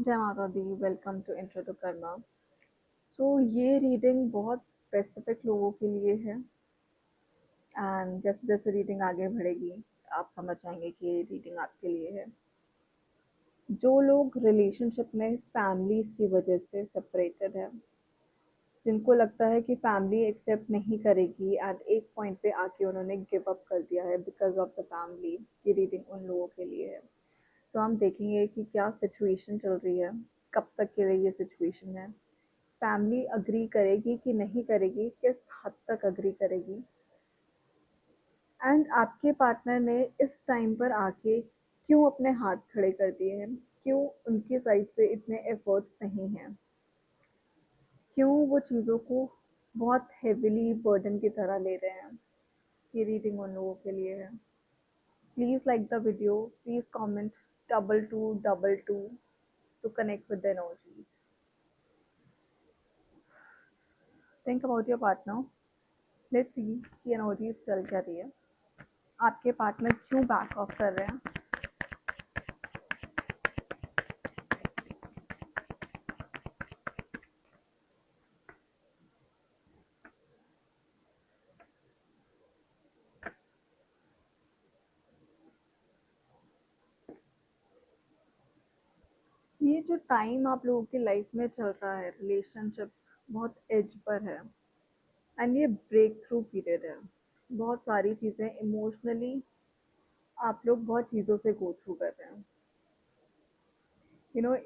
जय माता दी। Welcome to intro to karma. ये रीडिंग बहुत स्पेसिफिक लोगों के लिए है एंड जैसे जैसे रीडिंग आगे बढ़ेगी आप समझ जाएंगे कि ये रीडिंग आपके लिए है। जो लोग रिलेशनशिप में फैमिलीज की वजह से सेपरेटेड है, जिनको लगता है कि फैमिली एक्सेप्ट नहीं करेगी एंड एक पॉइंट पे आके उन्होंने गिव अप कर दिया है बिकॉज ऑफ द फैमिली, ये रीडिंग उन लोगों के लिए है। हम देखेंगे कि क्या सिचुएशन चल रही है, कब तक के लिए ये सिचुएशन है, फैमिली अग्री करेगी कि नहीं करेगी, किस हद तक अग्री करेगी, एंड आपके पार्टनर ने इस टाइम पर आके क्यों अपने हाथ खड़े कर दिए हैं, क्यों उनकी साइड से इतने एफर्ट्स नहीं हैं, क्यों वो चीज़ों को बहुत हेविली बर्डन की तरह ले रहे हैं। ये रीडिंग उन लोगों के लिए है। Please like the video, please comment double two to connect with the energies. Think about your partner. Let's see कि energies चल क्या रही है, आपके पार्टनर क्यों बैक ऑफ कर रहे हैं। ये जो टाइम आप लोगों की लाइफ में चल रहा है, रिलेशनशिप बहुत एज पर है एंड ये ब्रेक थ्रू पीरियड है। बहुत सारी चीज़ें इमोशनली आप लोग बहुत चीज़ों से गो थ्रू कर रहे हैं।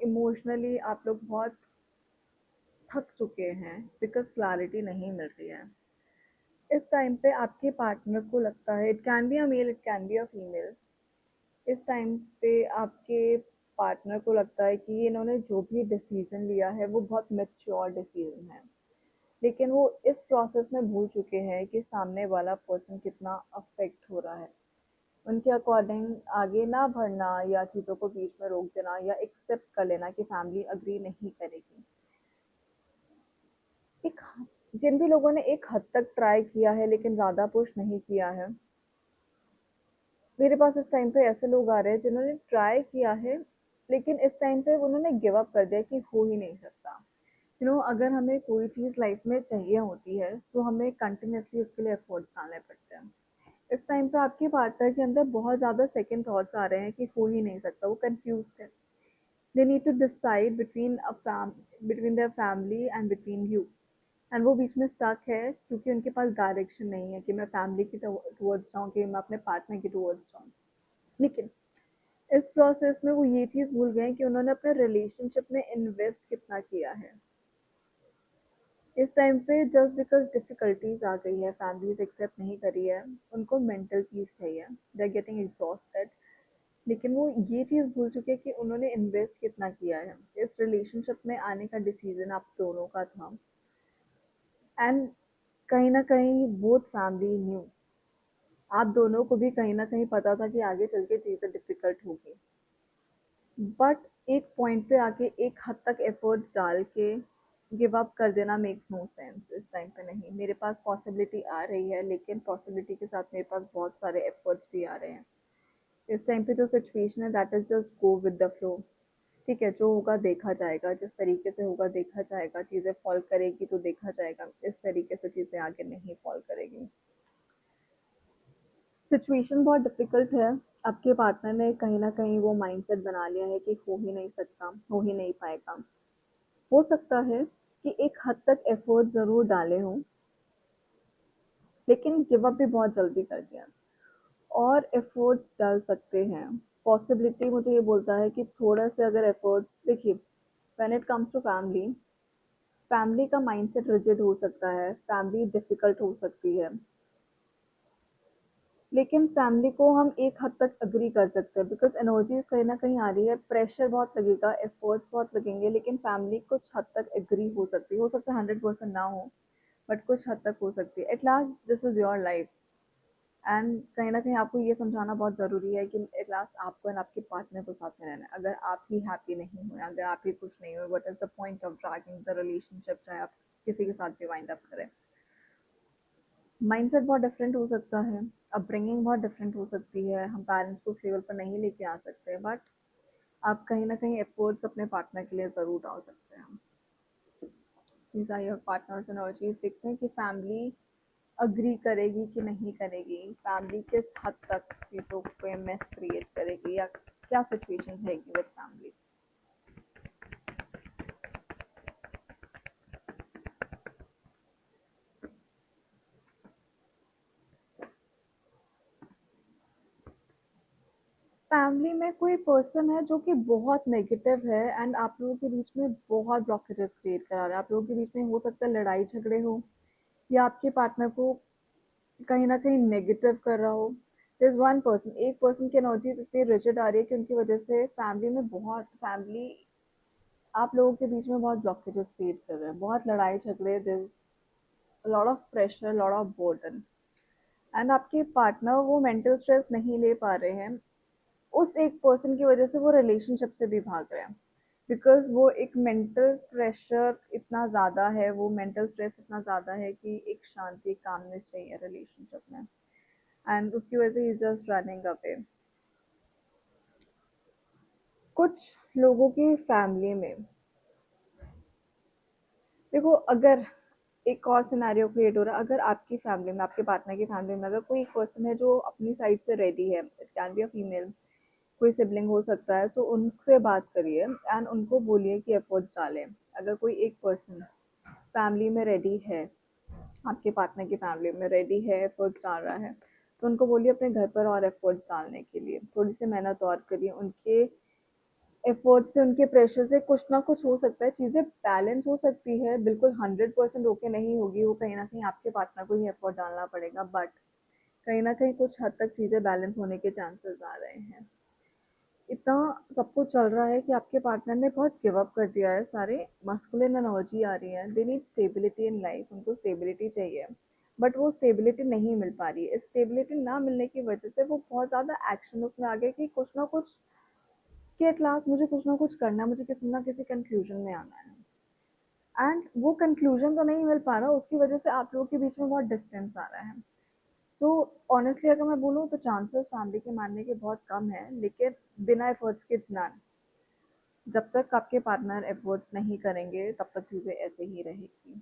इमोशनली आप लोग बहुत थक चुके हैं बिकॉज क्लैरिटी नहीं मिल रही है। इस टाइम पे आपके पार्टनर को लगता है, it can be a male, it can be a female, इस टाइम पे आपके पार्टनर को लगता है कि इन्होंने जो भी डिसीजन लिया है वो बहुत मैच्योर डिसीजन है, लेकिन वो इस प्रोसेस में भूल चुके हैं कि सामने वाला पर्सन कितना अफेक्ट हो रहा है। उनके अकॉर्डिंग आगे ना बढ़ना या चीज़ों को बीच में रोक देना या एक्सेप्ट कर लेना कि फैमिली अग्री नहीं करेगी। एक जिन भी लोगों ने एक हद तक ट्राई किया है लेकिन ज़्यादा पुश नहीं किया है, मेरे पास इस टाइम पे ऐसे लोग आ रहे हैं जिन्होंने ट्राई किया है लेकिन इस टाइम पे उन्होंने गिव अप कर दिया कि हो ही नहीं सकता। अगर हमें कोई चीज़ लाइफ में चाहिए होती है तो हमें कंटिन्यूसली उसके लिए एफर्ट्स डालने पड़ते हैं। इस टाइम पे आपके पार्टनर के अंदर बहुत ज़्यादा सेकंड थॉट्स आ रहे हैं कि हो ही नहीं सकता, वो कंफ्यूज है। They need to decide between their family and between you, and वो बीच में स्टक है क्योंकि उनके पास डायरेक्शन नहीं है कि मैं फैमिली की टुवर्ड्स जाऊँ कि मैं अपने पार्टनर की टुवर्ड्स जाऊँ। लेकिन इस प्रोसेस में वो ये चीज़ भूल गए कि उन्होंने अपने रिलेशनशिप में इन्वेस्ट कितना किया है। इस टाइम पे जस्ट बिकॉज डिफिकल्टीज आ गई है, फैमिलीज एक्सेप्ट नहीं करी है, उनको मेंटल पीस चाहिए, दे आर गेटिंग एग्जॉस्टेड, लेकिन वो ये चीज़ भूल चुके हैं कि उन्होंने इन्वेस्ट कितना किया है। इस रिलेशनशिप में आने का डिसीजन आप दोनों का था एंड कहीं ना कहीं बोथ फैमिली न्यू, आप दोनों को भी कहीं ना कहीं पता था कि आगे चल के चीज़ें डिफिकल्ट होगी, बट एक पॉइंट पे आके एक हद तक एफर्ट्स डाल के गिव अप कर देना मेक्स नो सेंस। इस टाइम पे नहीं, मेरे पास पॉसिबिलिटी आ रही है लेकिन पॉसिबिलिटी के साथ मेरे पास बहुत सारे एफर्ट्स भी आ रहे हैं। इस टाइम पे जो सिचुएशन है that is just go with the flow. ठीक है, जो होगा देखा जाएगा, जिस तरीके से होगा देखा जाएगा, चीज़ें फॉल करेगी तो देखा जाएगा, इस तरीके से चीज़ें आगे नहीं फॉल करेगी। सिचुएशन बहुत डिफिकल्ट है। आपके पार्टनर ने कहीं ना कहीं वो माइंडसेट बना लिया है कि हो ही नहीं सकता, हो ही नहीं पाएगा। हो सकता है कि एक हद तक एफर्ट ज़रूर डाले हों लेकिन गिव अप भी बहुत जल्दी कर दिया, और एफर्ट्स डाल सकते हैं। पॉसिबिलिटी मुझे ये बोलता है कि थोड़ा से अगर एफर्ट्स देखिए, when it comes to family, family का माइंडसेट रिजिड हो सकता है, फैमिली डिफिकल्ट हो सकती है, लेकिन फैमिली को हम एक हद तक अग्री कर सकते हैं बिकॉज एनर्जीज कहीं ना कहीं आ रही है, प्रेशर बहुत लगेगा, एफर्ट्स बहुत लगेंगे, लेकिन फैमिली कुछ हद तक एग्री हो सकता है 100% ना हो, बट कुछ हद तक हो सकती है। At last this is your life and कहीं ना कहीं आपको ये समझाना बहुत ज़रूरी है कि एट लास्ट आपको एंड आपके पार्टनर को साथ में रहना है। अगर आप ही हैप्पी नहीं हुए, अगर आप ही खुश नहीं हुए, what is the point of dragging the relationship, चाहे आप किसी के साथ भी वाइंड अप करें। माइंडसेट बहुत डिफरेंट हो सकता है, अपब्रिंगिंग बहुत डिफरेंट हो सकती है, हम पेरेंट्स को उस लेवल पर नहीं लेके आ सकते, बट आप कहीं न कहीं एफर्ट्स अपने पार्टनर के लिए ज़रूर डाल सकते हैं। These are your partners energies. देखते हैं कि फैमिली एग्री करेगी कि नहीं करेगी, फैमिली किस हद तक चीज़ों पे मेस क्रिएट करेगी या क्या सिचुएशन रहेगी विद फैमिली। फैमिली में कोई पर्सन है जो कि बहुत नेगेटिव है एंड आप लोगों के बीच में बहुत ब्लॉकेजेस क्रिएट करा रहा है। आप लोगों के बीच में हो सकता है लड़ाई झगड़े हो या आपके पार्टनर को कहीं न कहीं नेगेटिव कर रहा हो। देयर इज़ वन पर्सन, एक पर्सन की एनर्जी इतनी रिजिड आ रही है कि उनकी वजह से फैमिली आप लोगों के बीच में बहुत ब्लॉकेजेस क्रिएट कर रहे हैं, बहुत लड़ाई झगड़े, there is lot of pressure, lot of burden and आपके पार्टनर वो मेंटल स्ट्रेस नहीं ले पा रहे हैं। उस एक पर्सन की वजह से वो रिलेशनशिप से भी भाग रहे हैं बिकॉज वो एक मेंटल प्रेशर इतना ज़्यादा है, वो मेंटल स्ट्रेस इतना ज़्यादा है कि एक शांति कामनेस चाहिए रिलेशनशिप में एंड उसकी वजह से ही जस्ट रनिंग अवे। कुछ लोगों की फैमिली में देखो, अगर एक और सिनेरियो क्रिएट हो रहा है, अगर आपकी फैमिली में, आपके पार्टनर की फैमिली में अगर कोई एक पर्सन है जो अपनी साइड से रेडी है, it can be a female, कोई सिबलिंग हो सकता है, सो उनसे बात करिए एंड उनको बोलिए कि एफर्ट्स डालें। अगर कोई एक पर्सन फैमिली में रेडी है, आपके पार्टनर की फैमिली में रेडी है, एफर्ट्स डाल रहा है, तो उनको बोलिए अपने घर पर और एफर्ट्स डालने के लिए, थोड़ी सी मेहनत और करिए। उनके एफर्ट से, उनके प्रेशर से कुछ ना कुछ हो सकता है, चीज़ें बैलेंस हो सकती है, बिल्कुल 100% ओके नहीं होगी, वो कहीं ना कहीं आपके पार्टनर को ही एफर्ट डालना पड़ेगा, बट कहीं ना कहीं कुछ हद तक चीज़ें बैलेंस होने के चांसेस आ रहे हैं। इतना सब कुछ चल रहा है कि आपके पार्टनर ने बहुत गिव अप कर दिया है, सारे मस्कुलिन एनर्जी आ रही है, they need stability in life, उनको स्टेबिलिटी चाहिए, बट वो स्टेबिलिटी नहीं मिल पा रही है। स्टेबिलिटी ना मिलने की वजह से वो बहुत ज़्यादा एक्शन उसमें आ गए कि कुछ ना कुछ, कि एट लास्ट मुझे कुछ ना कुछ करना है, मुझे किसी ना किसी कंक्लूजन में आना है एंड वो कंक्लूजन तो नहीं मिल पा रहा, उसकी वजह से आप लोगों के बीच में बहुत डिस्टेंस आ रहा है। सो ऑनेस्टली अगर मैं बोलूँ तो चांसेस फैमिली के मानने के बहुत कम है, लेकिन बिना एफर्ट्स के नन। जब तक आपके पार्टनर एफर्ट्स नहीं करेंगे तब तक चीज़ें ऐसे ही रहेगी।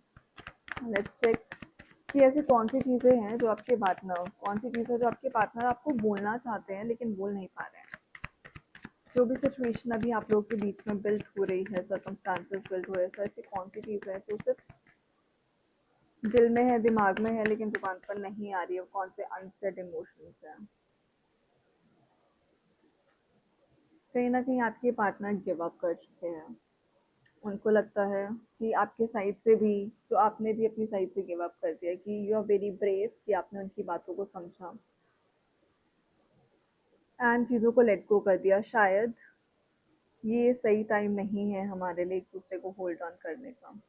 लेट्स चेक कि ऐसी कौन सी चीज़ें हैं जो आपके पार्टनर, कौन सी चीज़ें जो आपके पार्टनर आपको बोलना चाहते हैं लेकिन बोल नहीं पा रहे हैं। जो भी सिचुएशन अभी आप लोगों के बीच में बिल्ड हो रही है, सर्कमस्टांसेस बिल्ड हो रहे हैं, तो ऐसी कौन सी चीज़ है जो सिर्फ दिल में है, दिमाग में है, लेकिन जुबान पर नहीं आ रही है, कौन से अनसेड इमोशंस हैं। कहीं ना कहीं आपके पार्टनर गिव अप कर चुके हैं, उनको लगता है कि आपके साइड से भी, जो आपने भी अपनी साइड से गिव अप कर दिया, कि यू आर वेरी ब्रेव कि आपने उनकी बातों को समझा एंड चीज़ों को लेट गो कर दिया। शायद ये सही टाइम नहीं है हमारे लिए एक दूसरे को होल्ड ऑन करने का।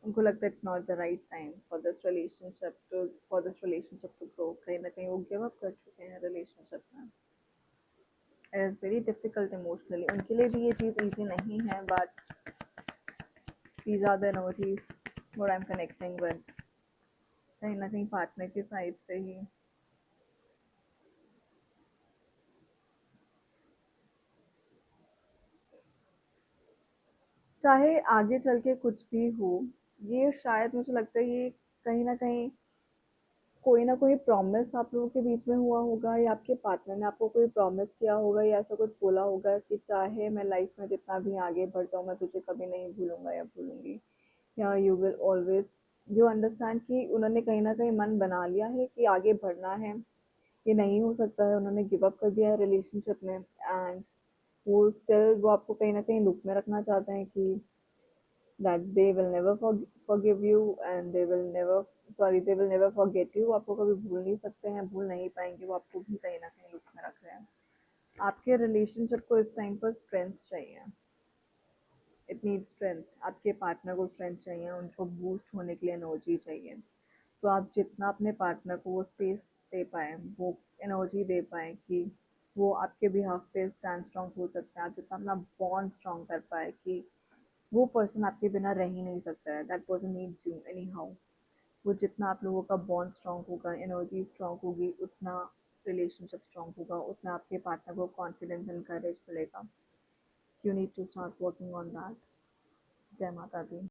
उनको लगता है it's not the right time for this relationship to grow. कहीं ना कहीं वो गिव अप कर चुके हैं रिलेशनशिप में। It is very difficult emotionally, उनके लिए भी ये चीज़ ईजी नहीं है, but these are the energies what I am connecting with. कहीं ना कहीं पार्टनर की साइड से ही चाहे आगे चल के कुछ भी हो, ये शायद मुझे लगता है ये कहीं ना कहीं कोई ना कोई प्रॉमिस आप लोगों के बीच में हुआ होगा, या आपके पार्टनर ने आपको कोई प्रॉमिस किया होगा, या ऐसा कुछ बोला होगा कि चाहे मैं लाइफ में जितना भी आगे बढ़ जाऊँ, मैं तुझे कभी नहीं भूलूंगा या भूलूंगी, या you will always, you understand कि उन्होंने कहीं ना कहीं मन बना लिया है कि आगे बढ़ना है, ये नहीं हो सकता है, उन्होंने गिव अप कर दिया है रिलेशनशिप में एंड वो आपको कहीं ना कहीं लूप में रखना चाहते हैं कि that they will never forgive you and they will never forget you। आपको कभी भूल नहीं सकते हैं, भूल नहीं पाएंगे, वो आपको भी कहीं ना कहीं लूप में रख रहे हैं। आपके रिलेशनशिप को इस टाइम पर स्ट्रेंथ चाहिए, इट नीड स्ट्रेंथ। आपके पार्टनर को स्ट्रेंथ चाहिए, उनको बूस्ट होने के लिए एनर्जी चाहिए। तो आप जितना अपने पार्टनर को वो स्पेस दे पाए, वो एनर्जी दे पाए कि वो आपके बिहाफ पे स्टैंड स्ट्रॉन्ग हो सकते हैं, आप जितना अपना बॉन्ड स्ट्रॉन्ग कर पाए कि वो पर्सन आपके बिना रह ही नहीं सकता है, that person needs you any how. वो जितना आप लोगों का बॉन्ड स्ट्रॉन्ग होगा, एनर्जी स्ट्रॉन्ग होगी, उतना रिलेशनशिप स्ट्रॉन्ग होगा, उतना आपके पार्टनर को कॉन्फिडेंस एंड करेज मिलेगा You need to start working on that. जय माता दी।